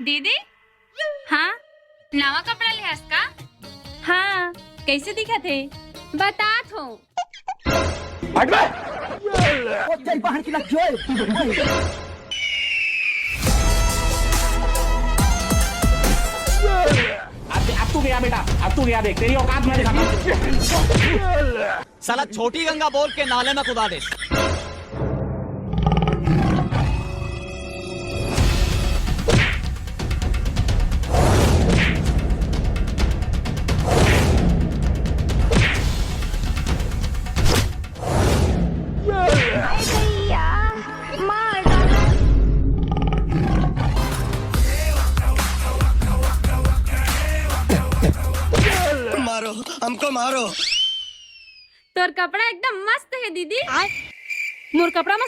दीदी हाँ नवा कपड़ा लिहास का? हाँ कैसे दिखा थे बता थो। अब तू गया बेटा, अब तू गया, देख तेरी औकात मैं दिखाता हूं। साला छोटी गंगा बोल के नाले में कुदा दे। मारो हमको मारो। तोर कपड़ा एकदम मस्त है दीदी। मोर कपड़ा में